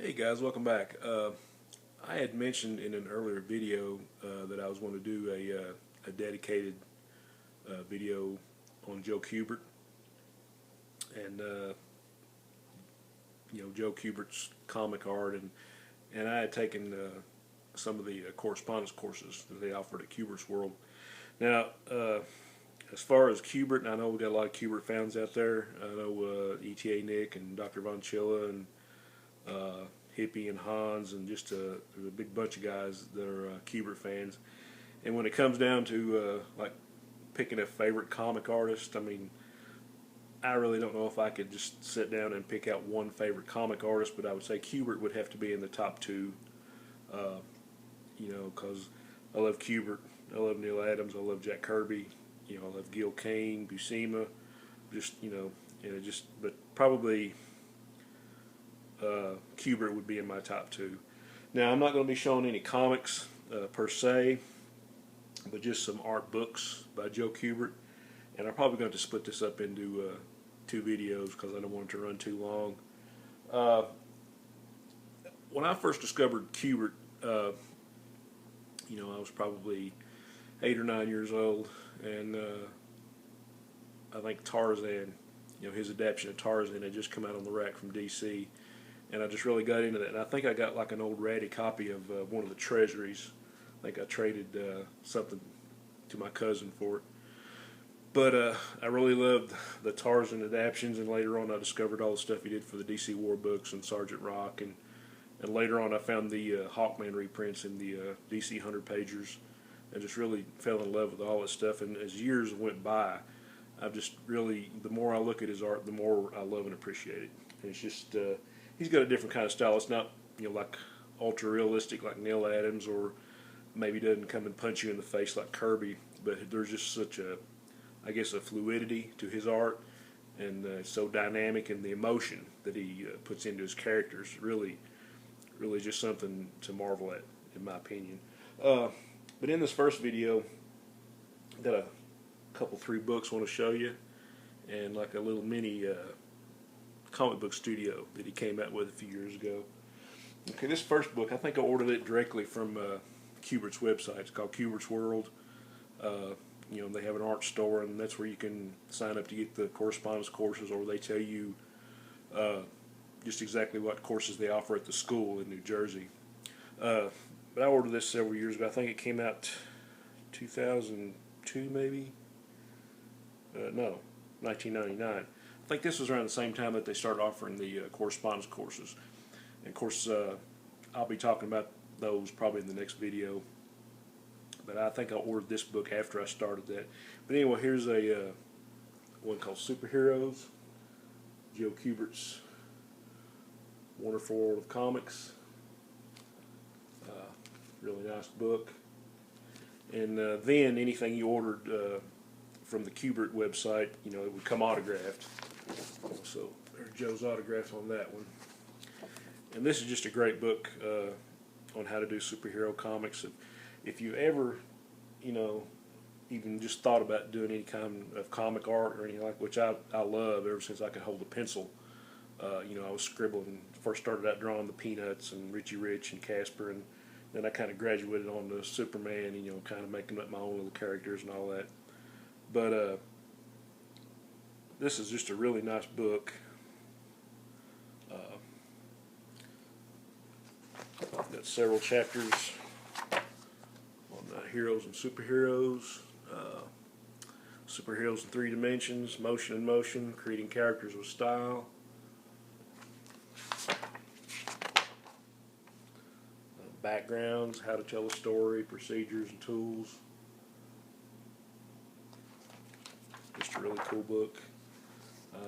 Hey guys, welcome back. I had mentioned in an earlier video that I was going to do a dedicated video on Joe Kubert, and Joe Kubert's comic art, and I had taken some of the correspondence courses that they offered at Kubert's World. Now, as far as Kubert, and I know we got a lot of Kubert fans out there. I know ETA Nick and Dr. Von Chilla and Hippie and Hans and just there's a big bunch of guys that are Kubert fans. And when it comes down to like picking a favorite comic artist, I mean, I really don't know if I could just sit down and pick out one favorite comic artist, but I would say Kubert would have to be in the top two. Because I love Kubert, I love Neil Adams, I love Jack Kirby, I love Gil Kane, Buscema, but probably Kubert would be in my top two. Now, I'm not going to be showing any comics per se, but just some art books by Joe Kubert, and I'm probably going to split this up into two videos because I don't want it to run too long. When I first discovered Kubert, I was probably 8 or 9 years old, and I think Tarzan, his adaptation of Tarzan had just come out on the rack from DC, and I just really got into that. And I think I got like an old ratty copy of one of the Treasuries. I think I traded something to my cousin for it. But I really loved the Tarzan adaptations, and later on I discovered all the stuff he did for the DC War books and Sergeant Rock, and later on I found the Hawkman reprints and the DC 100-pagers, and just really fell in love with all this stuff. And as years went by, I've just really, the more I look at his art, the more I love and appreciate it. And it's just, he's got a different kind of style. It's not, like ultra realistic like Neil Adams, or maybe doesn't come and punch you in the face like Kirby, but there's just such a, I guess, a fluidity to his art, and it's so dynamic, and the emotion that he puts into his characters really just something to marvel at, in my opinion. But in this first video, I've got a couple, 3 books I want to show you, and like a little mini comic book studio that he came out with a few years ago. Okay, this first book, I think I ordered it directly from Kubert's website. It's called Kubert's World. They have an art store, and that's where you can sign up to get the correspondence courses, or they tell you just exactly what courses they offer at the school in New Jersey. But I ordered this several years ago. I think it came out 2002 maybe? No, 1999. I think this was around the same time that they started offering the correspondence courses. And of course, I'll be talking about those probably in the next video. But I think I ordered this book after I started that. But anyway, here's a one called Superheroes, Joe Kubert's Wonderful World of Comics. Really nice book. And then anything you ordered from the Kubert website, it would come autographed. So there's Joe's autograph on that one. And this is just a great book on how to do superhero comics. If you ever, even just thought about doing any kind of comic art or anything like, which I love ever since I could hold a pencil. I was scribbling, first started out drawing the Peanuts and Richie Rich and Casper, and then I kind of graduated on to Superman, and kind of making up my own little characters and all that. But this is just a really nice book. Got several chapters on heroes and superheroes, superheroes in 3 dimensions, motion and motion, creating characters with style. Backgrounds, how to tell a story, procedures and tools. Just a really cool book.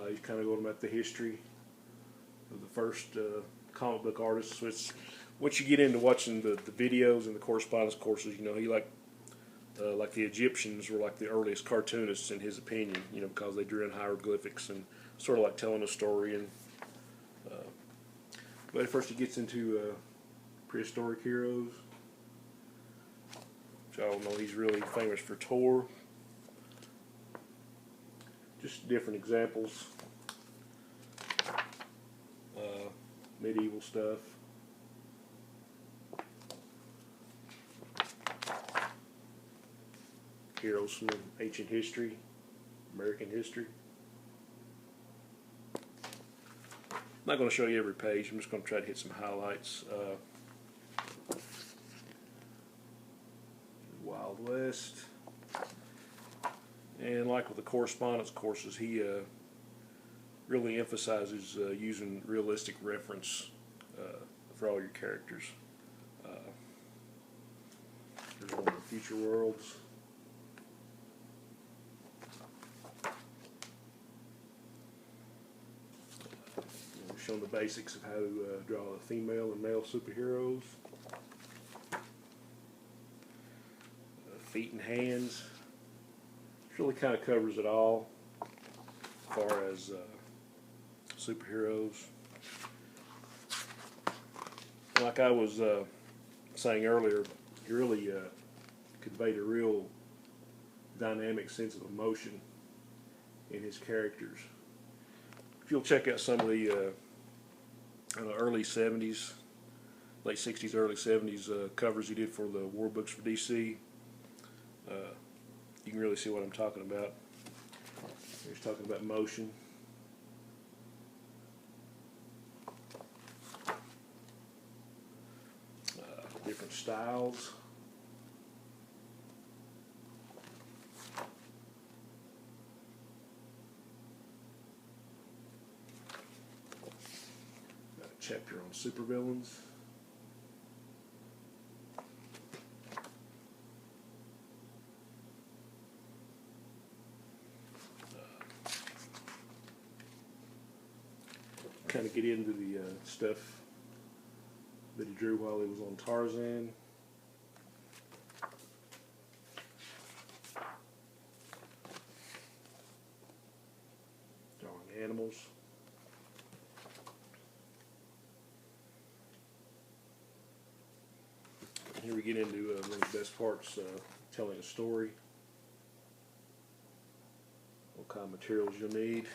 You kind of go about the history of the first comic book artists. So once you get into watching the videos and the correspondence courses, he like the Egyptians were like the earliest cartoonists in his opinion, because they drew in hieroglyphics and sort of like telling a story. And but first he gets into prehistoric heroes, which I don't know, he's really famous for Thor. Just different examples. Medieval stuff. heroes from ancient history, American history. I'm not going to show you every page. I'm just going to try to hit some highlights. Wild West. And like with the correspondence courses, he really emphasizes using realistic reference for all your characters. There's one of the future worlds. We've shown the basics of how to draw the female and male superheroes. Feet and hands. It really kind of covers it all as far as superheroes. Like I was saying earlier, he really conveyed a real dynamic sense of emotion in his characters. If you'll check out some of the early 70s, late 60s, early 70s covers he did for the war books for DC, you can really see what I'm talking about. He's talking about motion. Different styles. Got a chapter on supervillains. Kind of get into the stuff that he drew while he was on Tarzan. Drawing animals. And here we get into one of the best parts, telling a story. What kind of materials you'll need.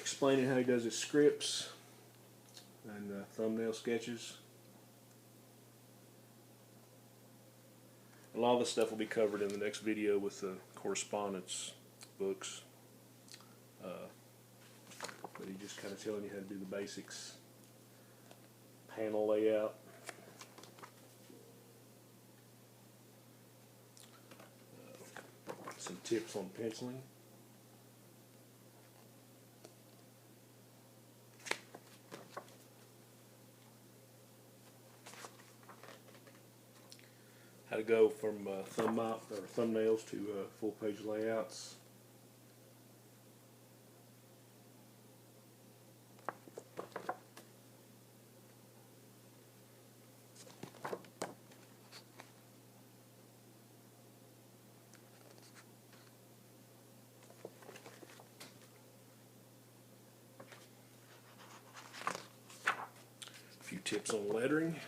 Explaining how he does his scripts and thumbnail sketches. A lot of the stuff will be covered in the next video with the correspondence books. But he's just kind of telling you how to do the basics. Panel layout. Some tips on penciling. How to go from thumbnails to full page layouts. A few tips on lettering.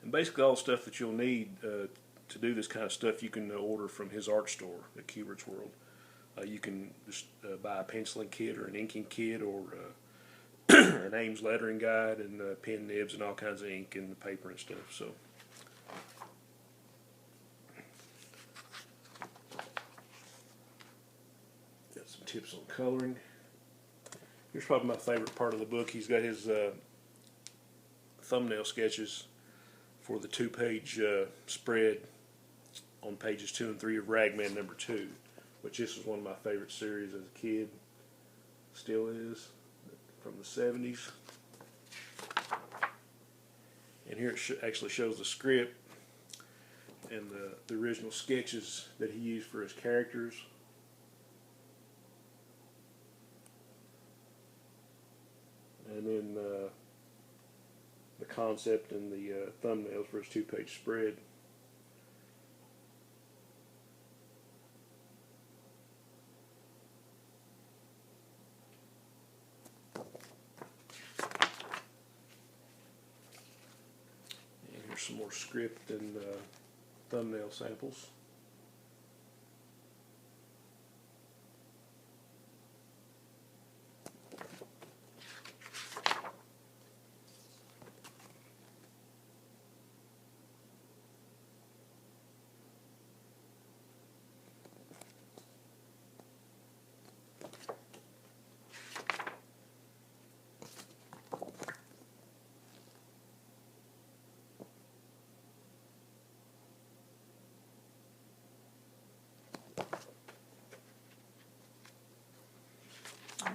And basically all the stuff that you'll need to do this kind of stuff you can order from his art store at Kubert's World. You can just buy a penciling kit or an inking kit or an Ames lettering guide and pen nibs and all kinds of ink and paper and stuff. So got some tips on coloring. Here's probably my favorite part of the book. He's got his thumbnail sketches for the 2-page spread on pages 2 and 3 of Ragman #2, which this was one of my favorite series as a kid, still is, from the 70s. And here it actually shows the script and the original sketches that he used for his characters. And then the concept and the thumbnails for his 2-page spread. And here's some more script and thumbnail samples.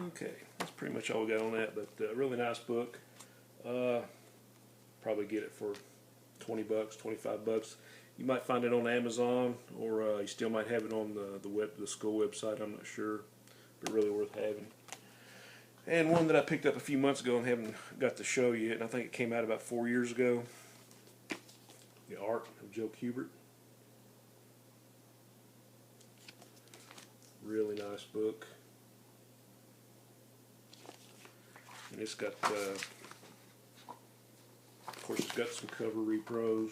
Okay, that's pretty much all we got on that, but really nice book. Probably get it for $20, $25. You might find it on Amazon, or you still might have it on the school website. I'm not sure, but really worth having. And one that I picked up a few months ago and haven't got to show yet, and I think it came out about 4 years ago. The Art of Joe Kubert. Really nice book. And it's got, of course, it's got some cover repros.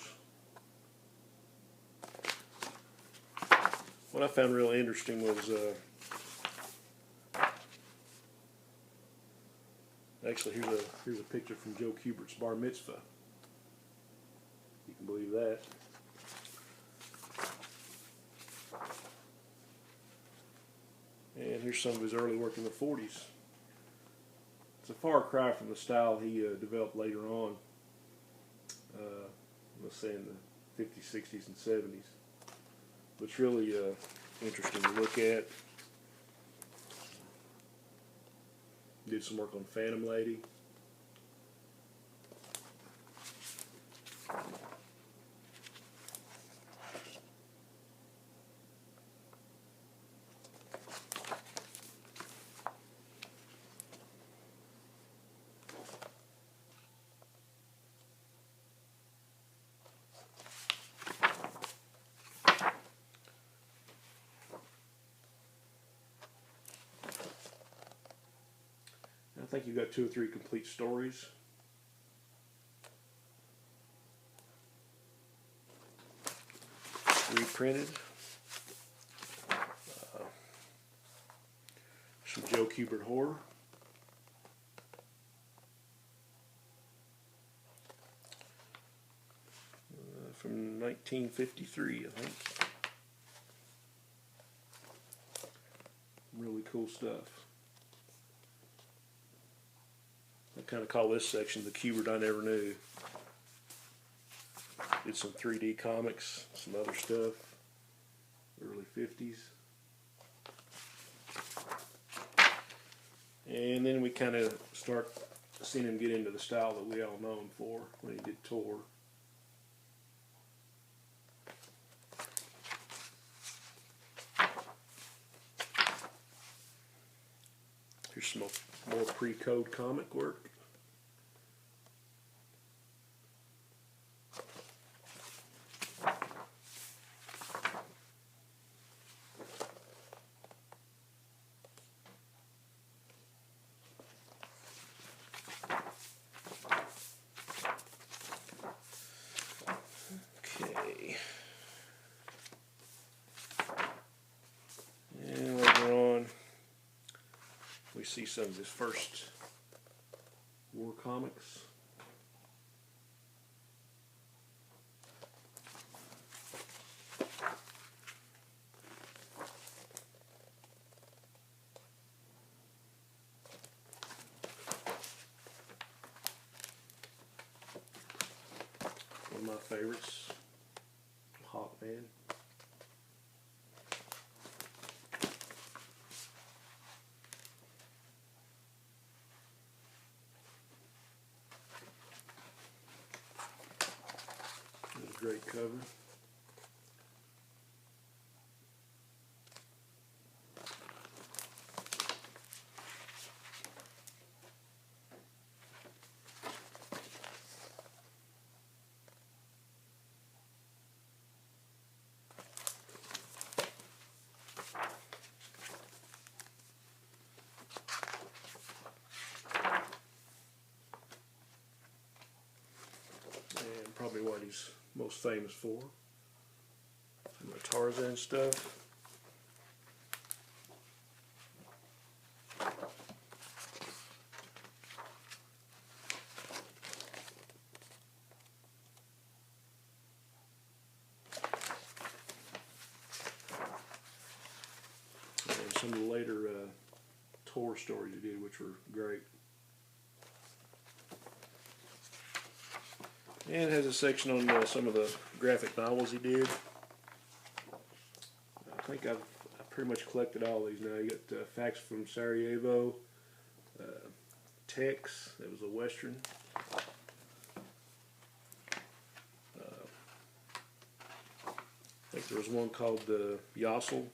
What I found really interesting was, actually, here's a picture from Joe Kubert's bar mitzvah. You can believe that. And here's some of his early work in the 40s. It's a far cry from the style he developed later on, let's say in the 50s, 60s, and 70s. But it's really interesting to look at. Did some work on Phantom Lady. I think you've got 2 or 3 complete stories. Reprinted. Some Joe Kubert horror. From 1953, I think. Really cool stuff. I kind of call this section the Kubert I Never Knew. Did some 3D comics, some other stuff, early 50s. And then we kind of start seeing him get into the style that we all know him for when he did Tor. Here's some more pre-code comic work. Okay. And later on, we see some of his first war comics. One of my favorites, Hawkman. Great cover. And probably what he's most famous for. Some of the Tarzan stuff. And some of the later Tor stories he did, which were great. And it has a section on some of the graphic novels he did. I think I've pretty much collected all these now. You got Facts from Sarajevo, Tex, that was a Western. I think there was one called Yossel.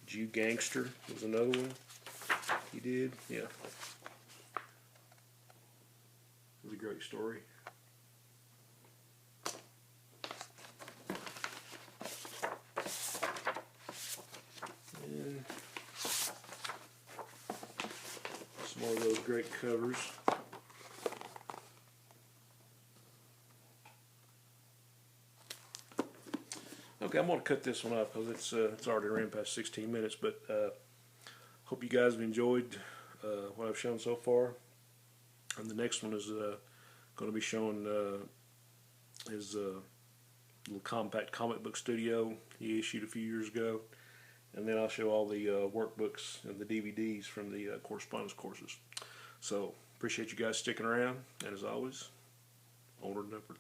Jew Gangster was another one he did. Yeah. It was a great story. And some more of those great covers. Okay, I'm going to cut this one up because it's already ran past 16 minutes, but hope you guys have enjoyed what I've shown so far. And the next one is going to be showing his little compact comic book studio he issued a few years ago. And then I'll show all the workbooks and the DVDs from the correspondence courses. So, appreciate you guys sticking around. And as always, onward and upward.